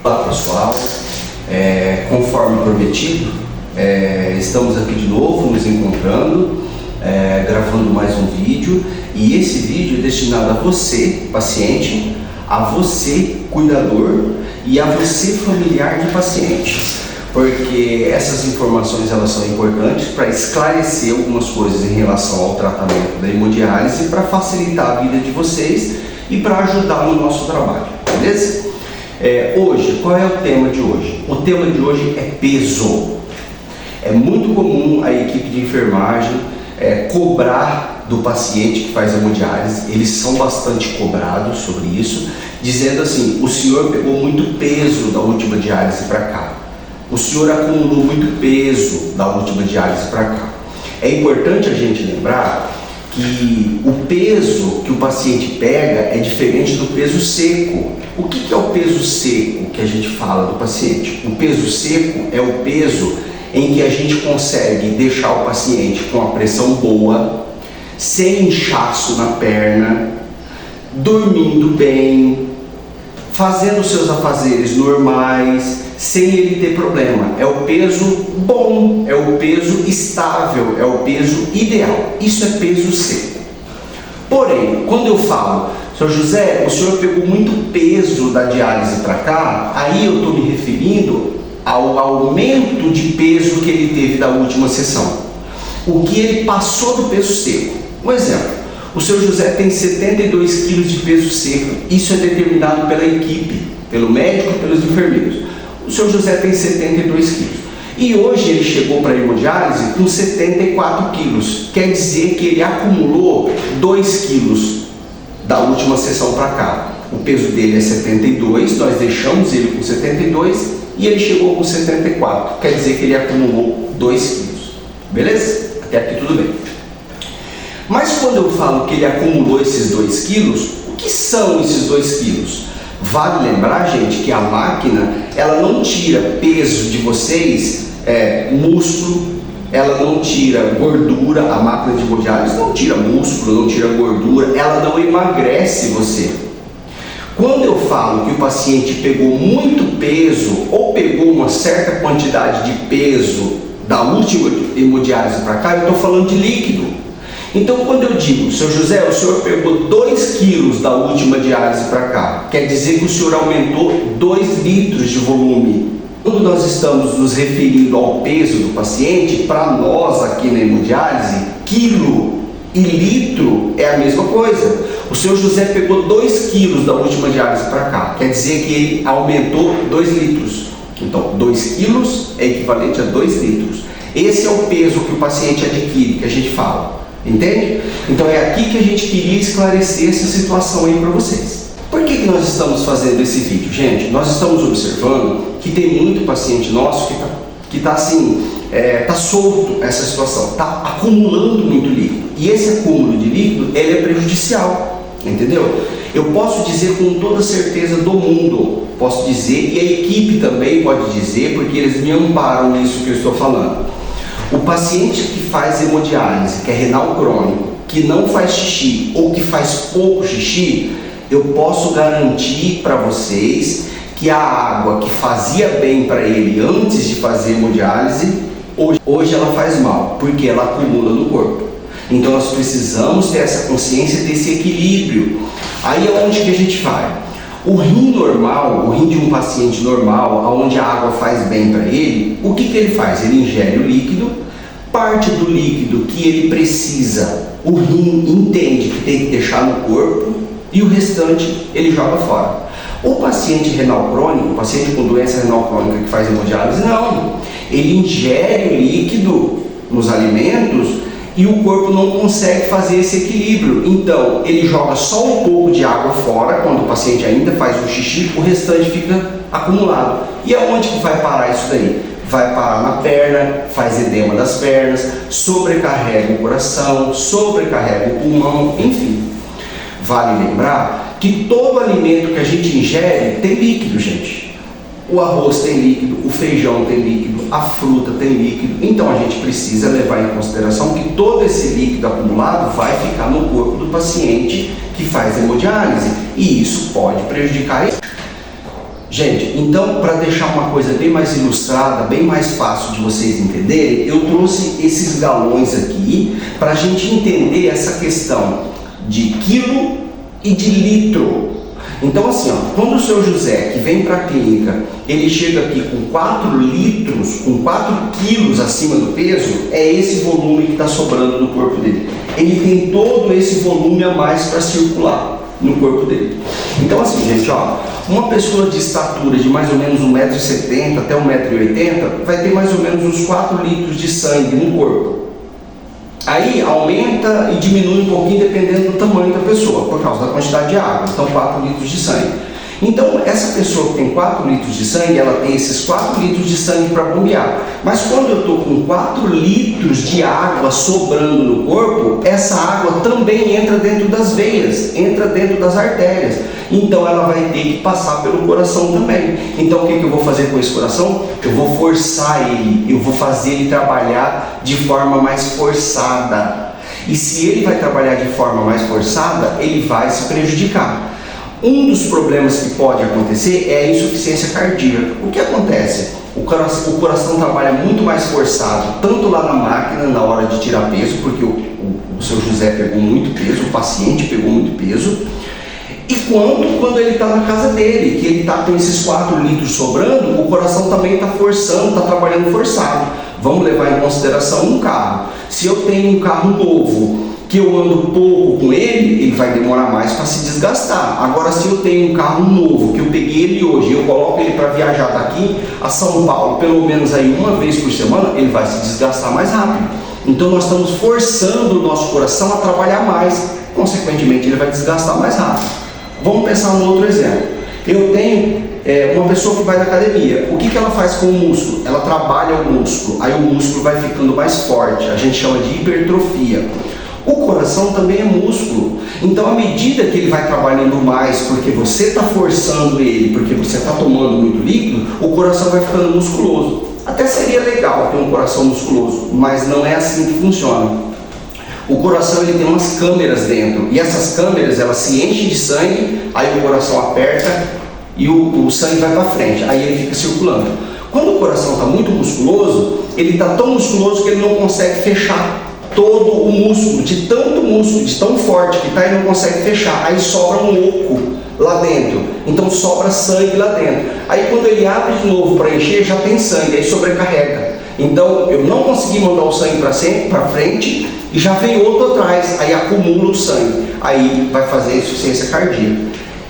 Olá pessoal, conforme prometido, estamos aqui de novo nos encontrando, gravando mais um vídeo, e esse vídeo é destinado a você, paciente, a você, cuidador, e a você, familiar de paciente, porque essas informações elas são importantes para esclarecer algumas coisas em relação ao tratamento da hemodiálise, para facilitar a vida de vocês e para ajudar no nosso trabalho, beleza? Hoje, qual é o tema de hoje? O tema de hoje é peso. É muito comum a equipe de enfermagem cobrar do paciente que faz hemodiálise. Eles são bastante cobrados sobre isso, dizendo assim: o senhor pegou muito peso da última diálise para cá, o senhor acumulou muito peso da última diálise para cá. É importante a gente lembrar que o peso que o paciente pega é diferente do peso seco. O que é o peso seco que a gente fala do paciente? O peso seco é o peso em que a gente consegue deixar o paciente com a pressão boa, sem inchaço na perna, dormindo bem, fazendo seus afazeres normais, sem ele ter problema. É o peso bom, é o peso estável, é o peso ideal. Isso é peso seco. Porém, quando eu falo: Sr. José, o senhor pegou muito peso da diálise para cá, aí eu estou me referindo ao aumento de peso que ele teve da última sessão. O que ele passou do peso seco. Um exemplo: o Sr. José tem 72 kg de peso seco. Isso é determinado pela equipe, pelo médico e pelos enfermeiros. O Sr. José tem 72 quilos. E hoje ele chegou para a hemodiálise com 74 quilos. Quer dizer que ele acumulou 2 quilos da última sessão para cá. O peso dele é 72, nós deixamos ele com 72 e ele chegou com 74. Quer dizer que ele acumulou 2 quilos. Beleza? Até aqui tudo bem. Mas quando eu falo que ele acumulou esses 2 quilos, o que são esses 2 quilos? Vale lembrar, gente, que a máquina, ela não tira peso de vocês, músculo, ela não tira gordura. A máquina de hemodiálise não tira músculo, não tira gordura, ela não emagrece você. Quando eu falo que o paciente pegou muito peso ou pegou uma certa quantidade de peso da última hemodiálise para cá, eu estou falando de líquido. Então, quando eu digo: Sr. José, o senhor pegou 2 quilos da última diálise para cá, quer dizer que o senhor aumentou 2 litros de volume. Quando nós estamos nos referindo ao peso do paciente, para nós aqui na hemodiálise, quilo e litro é a mesma coisa. O Sr. José pegou 2 quilos da última diálise para cá, quer dizer que ele aumentou 2 litros. Então, 2 quilos é equivalente a 2 litros. Esse é o peso que o paciente adquire, que a gente fala. Entende? Então é aqui que a gente queria esclarecer essa situação aí para vocês. Por que nós estamos fazendo esse vídeo, gente? Nós estamos observando que tem muito paciente nosso que está assim, está solto essa situação, está acumulando muito líquido. E esse acúmulo de líquido, ele é prejudicial, entendeu? Eu posso dizer com toda certeza do mundo, posso dizer, e a equipe também pode dizer, porque eles me amparam nisso que eu estou falando. O paciente que faz hemodiálise, que é renal crônico, que não faz xixi ou que faz pouco xixi, eu posso garantir para vocês que a água que fazia bem para ele antes de fazer hemodiálise, hoje ela faz mal, porque ela acumula no corpo. Então nós precisamos ter essa consciência desse equilíbrio. Aí é onde que a gente vai. O rim normal, o rim de um paciente normal, onde a água faz bem para ele, o que ele faz? Ele ingere o líquido, parte do líquido que ele precisa, o rim entende que tem que deixar no corpo, e o restante ele joga fora. O paciente renal crônico, o paciente com doença renal crônica que faz hemodiálise, não. Ele ingere o líquido nos alimentos e o corpo não consegue fazer esse equilíbrio. Então, ele joga só um pouco de água fora, quando o paciente ainda faz o xixi, o restante fica acumulado. E aonde que vai parar isso daí? Vai parar na perna, faz edema das pernas, sobrecarrega o coração, sobrecarrega o pulmão, enfim. Vale lembrar que todo alimento que a gente ingere tem líquido, gente. O arroz tem líquido, o feijão tem líquido, a fruta tem líquido. Então a gente precisa levar em consideração que todo esse líquido acumulado vai ficar no corpo do paciente que faz hemodiálise, e isso pode prejudicar ele. Gente, então, para deixar uma coisa bem mais ilustrada, bem mais fácil de vocês entenderem, eu trouxe esses galões aqui para a gente entender essa questão de quilo e de litro. Então, assim, ó, quando o seu José, que vem para a clínica, ele chega aqui com 4 litros, com 4 quilos acima do peso, é esse volume que está sobrando no corpo dele. Ele tem todo esse volume a mais para circular no corpo dele. Então, assim, gente, ó, uma pessoa de estatura de mais ou menos 1,70 m até 1,80 m vai ter mais ou menos uns 4 litros de sangue no corpo. Aí aumenta e diminui um pouquinho dependendo do tamanho da pessoa, por causa da quantidade de água. Então 4 litros de sangue. Então essa pessoa que tem 4 litros de sangue, ela tem esses 4 litros de sangue para bombear. Mas quando eu estou com 4 litros de água sobrando no corpo, essa água também entra dentro das veias, entra dentro das artérias. Então ela vai ter que passar pelo coração também. Então o que eu vou fazer com esse coração? Eu vou forçar ele, eu vou fazer ele trabalhar de forma mais forçada. E se ele vai trabalhar de forma mais forçada, ele vai se prejudicar. Um dos problemas que pode acontecer é a insuficiência cardíaca. O que acontece? O coração trabalha muito mais forçado, tanto lá na máquina, na hora de tirar peso, porque o seu José pegou muito peso, o paciente pegou muito peso, e quando ele está na casa dele, que ele está com esses 4 litros sobrando, o coração também está forçando, está trabalhando forçado. Vamos levar em consideração um carro. Se eu tenho um carro novo, que eu ando pouco com ele vai demorar mais para se desgastar. Agora, se eu tenho um carro novo, que eu peguei ele hoje, eu coloco ele para viajar daqui a São Paulo, pelo menos aí uma vez por semana, ele vai se desgastar mais rápido. Então nós estamos forçando o nosso coração a trabalhar mais, consequentemente ele vai desgastar mais rápido. Vamos pensar num outro exemplo. Eu tenho uma pessoa que vai na academia. O que ela faz com o músculo? Ela trabalha o músculo, aí o músculo vai ficando mais forte, a gente chama de hipertrofia. O coração também é músculo, então à medida que ele vai trabalhando mais, porque você está forçando ele, porque você está tomando muito líquido, o coração vai ficando musculoso. Até seria legal ter um coração musculoso, mas não é assim que funciona. O coração ele tem umas câmeras dentro, e essas câmeras elas se enchem de sangue, aí o coração aperta e o sangue vai para frente, aí ele fica circulando. Quando o coração está muito musculoso, ele está tão musculoso que ele não consegue fechar todo o músculo, de tanto músculo, de tão forte que está, ele não consegue fechar, aí sobra um oco lá dentro, então sobra sangue lá dentro. Aí quando ele abre de novo para encher, já tem sangue, aí sobrecarrega. Então eu não consegui mandar o sangue para frente e já vem outro atrás, aí acumula o sangue, aí vai fazer insuficiência cardíaca.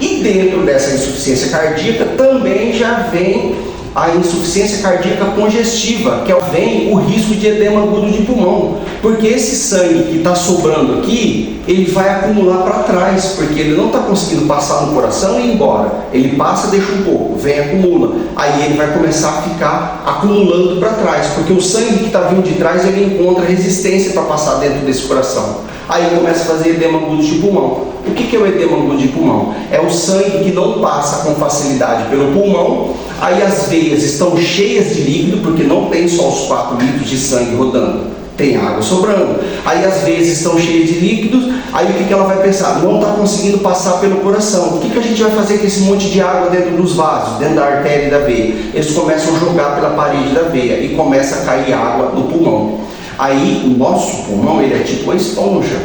E dentro dessa insuficiência cardíaca também já vem a insuficiência cardíaca congestiva, que vem o risco de edema agudo de pulmão, porque esse sangue que está sobrando aqui, ele vai acumular para trás, porque ele não está conseguindo passar no coração e ir embora. Ele passa, deixa um pouco, vem, acumula, aí ele vai começar a ficar acumulando para trás, porque o sangue que está vindo de trás, ele encontra resistência para passar dentro desse coração. Aí começa a fazer edema agudo de pulmão. O que é o edema agudo de pulmão? É o sangue que não passa com facilidade pelo pulmão, aí as veias estão cheias de líquido, porque não tem só os 4 litros de sangue rodando, tem água sobrando. Aí as veias estão cheias de líquidos, aí o que ela vai pensar? Não está conseguindo passar pelo coração. O que a gente vai fazer com esse monte de água dentro dos vasos, dentro da artéria e da veia? Eles começam a jogar pela parede da veia e começa a cair água no pulmão. Aí o nosso pulmão ele é tipo uma esponja,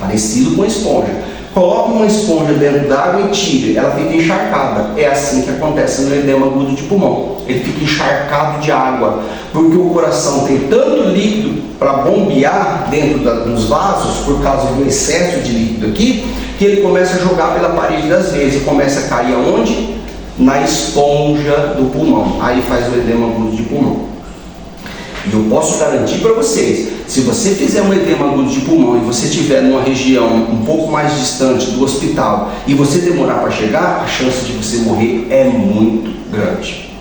parecido com uma esponja. Coloca uma esponja dentro d'água e tira, ela fica encharcada. É assim que acontece no edema agudo de pulmão. Ele fica encharcado de água, porque o coração tem tanto líquido para bombear dentro dos vasos, por causa do excesso de líquido aqui, que ele começa a jogar pela parede das veias e começa a cair aonde? Na esponja do pulmão. Aí faz o edema agudo de pulmão. E eu posso garantir para vocês, se você fizer um edema agudo de pulmão e você estiver numa região um pouco mais distante do hospital e você demorar para chegar, a chance de você morrer é muito grande.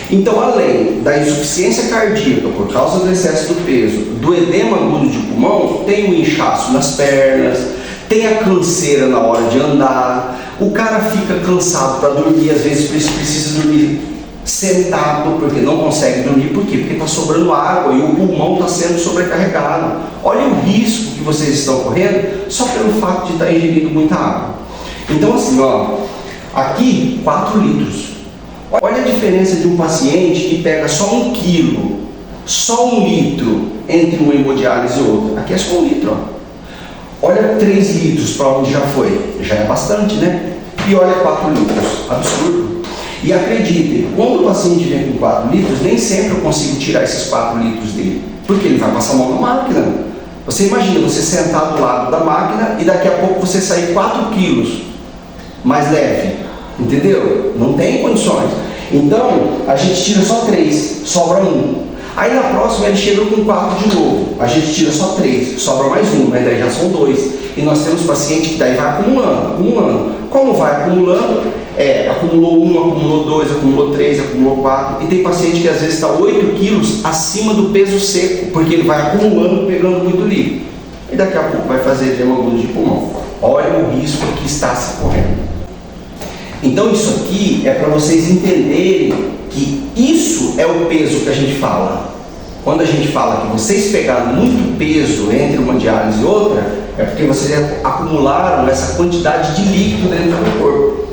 Então, além da insuficiência cardíaca por causa do excesso do peso, do edema agudo de pulmão, tem o inchaço nas pernas, tem a canseira na hora de andar, o cara fica cansado para dormir, às vezes precisa dormir sentado, porque não consegue dormir. Por quê? Porque está sobrando água e o pulmão está sendo sobrecarregado. Olha o risco que vocês estão correndo só pelo fato de estar ingerindo muita água. Então assim, ó, aqui 4 litros. Olha a diferença de um paciente que pega só 1 quilo, só 1 litro entre uma hemodiálise e outra. Aqui é só 1 litro, ó. Olha 3 litros para onde já foi. Já é bastante, né? E olha 4 litros. Absurdo. E acreditem, quando o paciente vem com 4 litros, nem sempre eu consigo tirar esses 4 litros dele. Porque ele vai passar a mão na máquina. Você imagina você sentar do lado da máquina e daqui a pouco você sair 4 quilos mais leve. Entendeu? Não tem condições. Então, a gente tira só 3, sobra 1. Aí na próxima ele chega com 4 de novo. A gente tira só 3, sobra mais 1, mas daí já são 2. E nós temos paciente que daí vai acumulando. Como vai acumulando? Acumulou 1, acumulou 2, acumulou 3, acumulou 4. E tem paciente que às vezes está 8 quilos acima do peso seco, porque ele vai acumulando, pegando muito líquido. E daqui a pouco vai fazer edema agudo de pulmão. Olha o risco que está se correndo. Então isso aqui é para vocês entenderem que isso é o peso que a gente fala. Quando a gente fala que vocês pegaram muito peso entre uma diálise e outra, é porque vocês acumularam essa quantidade de líquido dentro do corpo.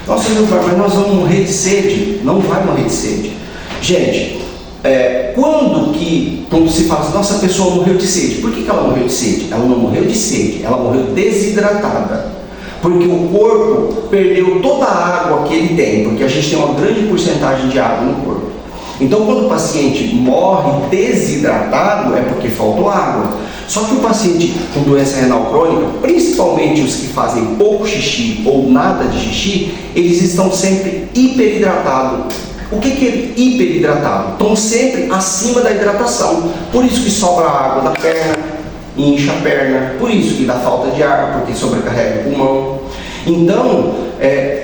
Nossa, meu pai, mas nós vamos morrer de sede? Não vai morrer de sede. Gente, quando se fala assim, nossa, a pessoa morreu de sede. Por que ela morreu de sede? Ela não morreu de sede, ela morreu desidratada. Porque o corpo perdeu toda a água que ele tem, porque a gente tem uma grande porcentagem de água no corpo. Então, quando o paciente morre desidratado, é porque faltou água. Só que o paciente com doença renal crônica, principalmente os que fazem pouco xixi ou nada de xixi, eles estão sempre hiperidratados. O que é hiperidratado? Estão sempre acima da hidratação. Por isso que sobra água da perna, incha a perna, por isso que dá falta de ar, porque sobrecarrega o pulmão. Então,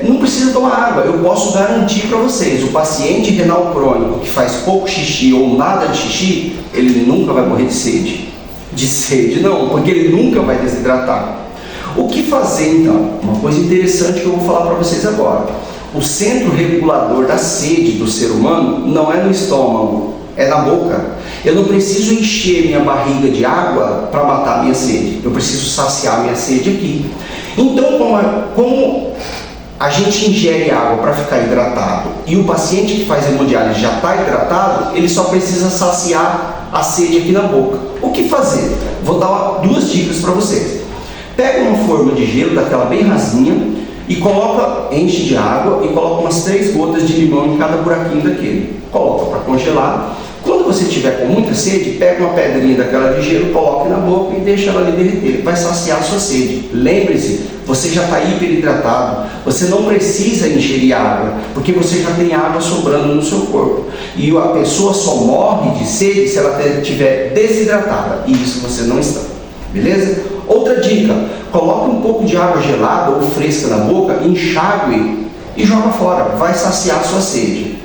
não precisa tomar água. Eu posso garantir para vocês, o paciente renal crônico que faz pouco xixi ou nada de xixi, ele nunca vai morrer de sede. De sede não, porque ele nunca vai desidratar. O que fazer então? Uma coisa interessante que eu vou falar para vocês agora. O centro regulador da sede do ser humano não é no estômago, é na boca. Eu não preciso encher minha barriga de água para matar a minha sede. Eu preciso saciar a minha sede aqui. Então, como a gente ingere água para ficar hidratado e o paciente que faz hemodiálise já está hidratado, ele só precisa saciar a sede aqui na boca. O que fazer? Vou dar 2 dicas para vocês. Pega uma forma de gelo, daquela bem rasinha, e enche de água e coloca umas 3 gotas de limão em cada buraquinho daquele. Coloca para congelar. Quando você tiver com muita sede, pega uma pedrinha daquela de gelo, coloque na boca e deixa ela ali derreter. Vai saciar a sua sede. Lembre-se, você já está hiperidratado. Você não precisa ingerir água, porque você já tem água sobrando no seu corpo. E a pessoa só morre de sede se ela estiver desidratada. E isso você não está. Beleza? Outra dica, coloque um pouco de água gelada ou fresca na boca, enxague e joga fora. Vai saciar a sua sede.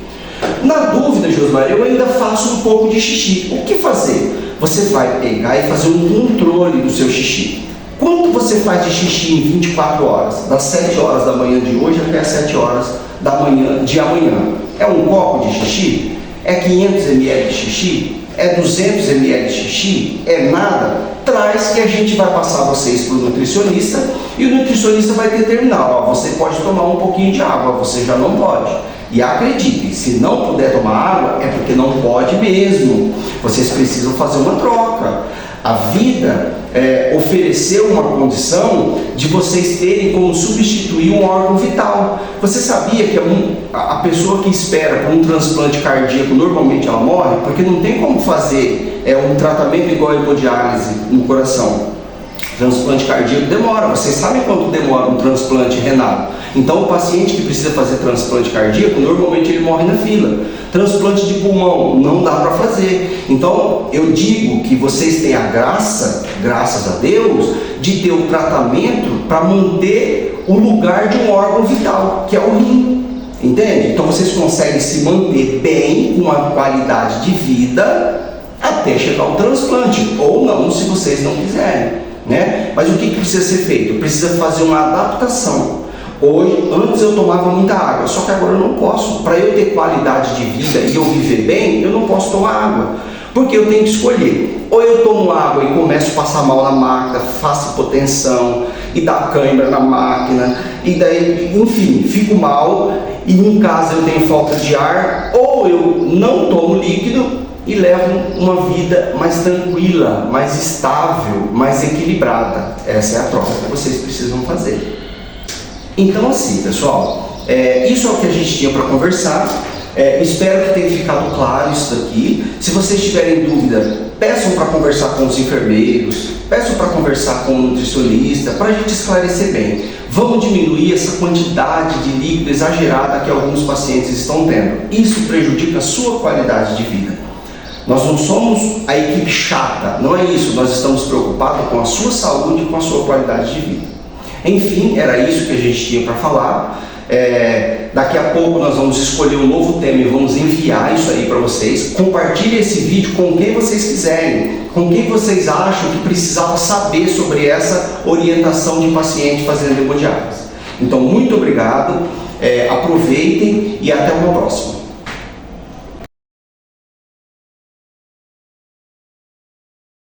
Na dúvida, Josmar, eu ainda faço um pouco de xixi. O que fazer? Você vai pegar e fazer um controle do seu xixi. Quanto você faz de xixi em 24 horas? Das 7 horas da manhã de hoje até as 7 horas da manhã de amanhã. É um copo de xixi? É 500 ml de xixi? É 200 ml de xixi? É nada? Traz que a gente vai passar vocês para o nutricionista e o nutricionista vai determinar, ó, você pode tomar um pouquinho de água, você já não pode. E acreditem, se não puder tomar água, é porque não pode mesmo. Vocês precisam fazer uma troca. A vida ofereceu uma condição de vocês terem como substituir um órgão vital. Você sabia que a pessoa que espera por um transplante cardíaco, normalmente ela morre? Porque não tem como fazer um tratamento igual a hemodiálise no coração. Transplante cardíaco demora. Vocês sabem quanto demora um transplante renal? Então o paciente que precisa fazer transplante cardíaco, normalmente ele morre na fila. Transplante de pulmão, não dá para fazer. Então eu digo que vocês têm a graça, graças a Deus, de ter o tratamento para manter o lugar de um órgão vital, que é o rim. Entende? Então vocês conseguem se manter bem, com uma qualidade de vida, até chegar ao transplante. Ou não, se vocês não quiserem. Né? Mas o que precisa ser feito? Precisa fazer uma adaptação. Hoje, antes eu tomava muita água, só que agora eu não posso. Para eu ter qualidade de vida e eu viver bem, eu não posso tomar água. Porque eu tenho que escolher. Ou eu tomo água e começo a passar mal na máquina, faço hipotensão e dá cãibra na máquina, e daí, enfim, fico mal, e em casa eu tenho falta de ar, ou eu não tomo líquido e levo uma vida mais tranquila, mais estável, mais equilibrada. Essa é a troca que vocês precisam fazer. Então assim, pessoal, isso é o que a gente tinha para conversar. Espero que tenha ficado claro isso daqui. Se vocês tiverem dúvida, peçam para conversar com os enfermeiros, peçam para conversar com o nutricionista, para a gente esclarecer bem. Vamos diminuir essa quantidade de líquido exagerada que alguns pacientes estão tendo. Isso prejudica a sua qualidade de vida. Nós não somos a equipe chata, não é isso. Nós estamos preocupados com a sua saúde e com a sua qualidade de vida. Enfim, era isso que a gente tinha para falar. Daqui a pouco nós vamos escolher um novo tema e vamos enviar isso aí para vocês. Compartilhe esse vídeo com quem vocês quiserem, com quem vocês acham que precisava saber sobre essa orientação de paciente fazendo hemodiálise. Então, muito obrigado, aproveitem e até uma próxima.